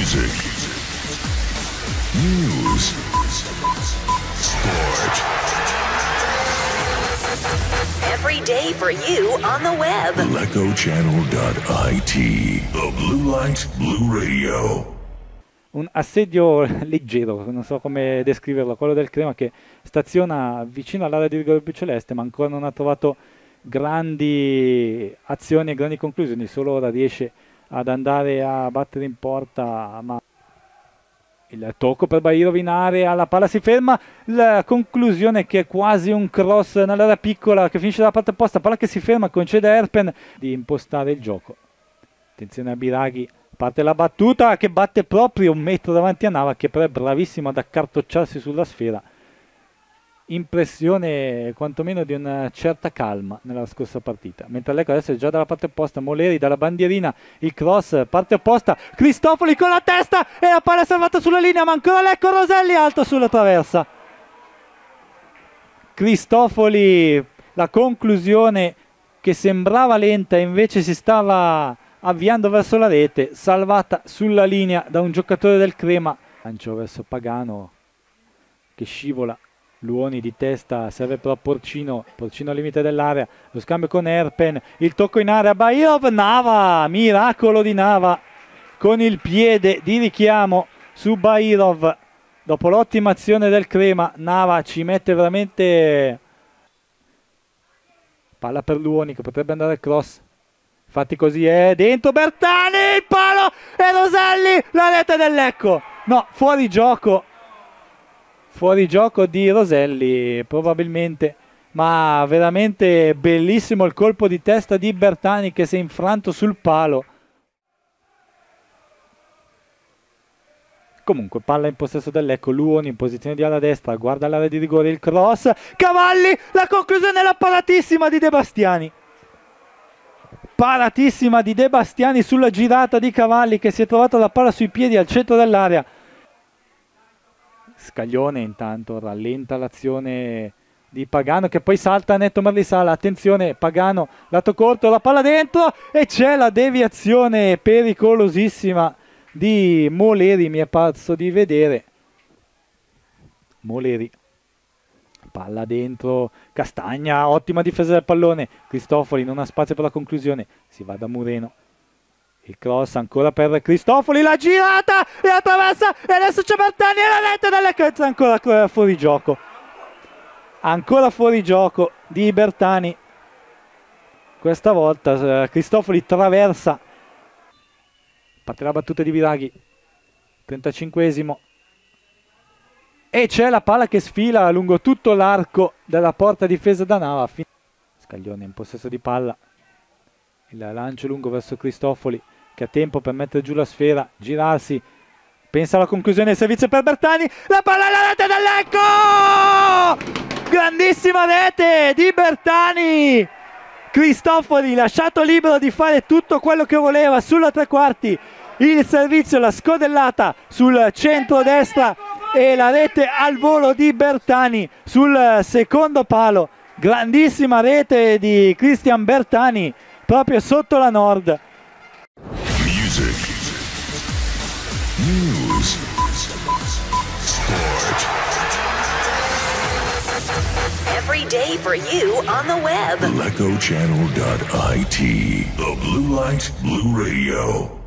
Music, news, sport. Every day for you on the web. LecoChannel.it. The Blue Light Blue Radio. Un assedio leggero, non so come descriverlo, quello del Crema che staziona vicino all'area di rigore blu celeste, ma ancora non ha trovato grandi azioni e grandi conclusioni, solo ora riesce ad andare a battere in porta, ma il tocco per Bairov in area, la palla si ferma, la conclusione che è quasi un cross nell'area piccola che finisce dalla parte opposta, palla che si ferma, concede a Erpen di impostare il gioco. Attenzione a Biraghi, parte la battuta che batte proprio un metro davanti a Nava, che però è bravissimo ad accartocciarsi sulla sfera. Impressione quantomeno di una certa calma nella scorsa partita, mentre Lecco adesso è già dalla parte opposta. Moleri dalla bandierina, il cross, parte opposta, Cristofoli con la testa e la palla è salvata sulla linea, ma ancora Lecco, Roselli alto sulla traversa. Cristofoli, la conclusione che sembrava lenta e invece si stava avviando verso la rete, salvata sulla linea da un giocatore del Crema. Lancio verso Pagano che scivola, Luoni di testa, serve però Porcino al limite dell'area, lo scambio con Erpen, il tocco in area, Bairov, Nava, miracolo di Nava con il piede di richiamo su Bairov. Dopo l'ottima azione del Crema, Nava ci mette veramente, palla per Luoni che potrebbe andare al cross, infatti così è, dentro Bertani, il palo e Roselli, la rete del Lecco, no, fuori gioco di Roselli probabilmente, ma veramente bellissimo il colpo di testa di Bertani che si è infranto sul palo. Comunque palla in possesso del Lecco, Luoni in posizione di ala destra, guarda l'area di rigore, il cross, Cavalli, la conclusione è la paratissima di De Bastiani. Paratissima di De Bastiani sulla girata di Cavalli che si è trovato la palla sui piedi al centro dell'area. Scaglione intanto rallenta l'azione di Pagano che poi salta netto Marlisala, attenzione Pagano, lato corto, la palla dentro e c'è la deviazione pericolosissima di Moleri, mi è parso di vedere. Moleri, palla dentro, Castagna, ottima difesa del pallone, Cristofoli non ha spazio per la conclusione, si va da Mureno. Il cross ancora per Cristofoli, la girata e la traversa e adesso c'è Bertani e la rete delle Crezze, ancora fuori gioco. Ancora fuori gioco di Bertani. Questa volta Cristofoli traversa. Parte la battuta di Biraghi. 35esimo. E c'è la palla che sfila lungo tutto l'arco della porta difesa da Nava. Scaglione in possesso di palla. Il lancio lungo verso Cristofoli che ha tempo per mettere giù la sfera, girarsi, pensa alla conclusione del servizio per Bertani, la palla alla rete del Lecco! Grandissima rete di Bertani! Cristofoli lasciato libero di fare tutto quello che voleva sulla tre quarti, il servizio, la scodellata sul centro-destra e la rete al volo di Bertani sul secondo palo. Grandissima rete di Cristian Bertani proprio sotto la Nord. Music, news, sport. Every day for you on the web. LecoChannel.it. The Blue Light Blue Radio.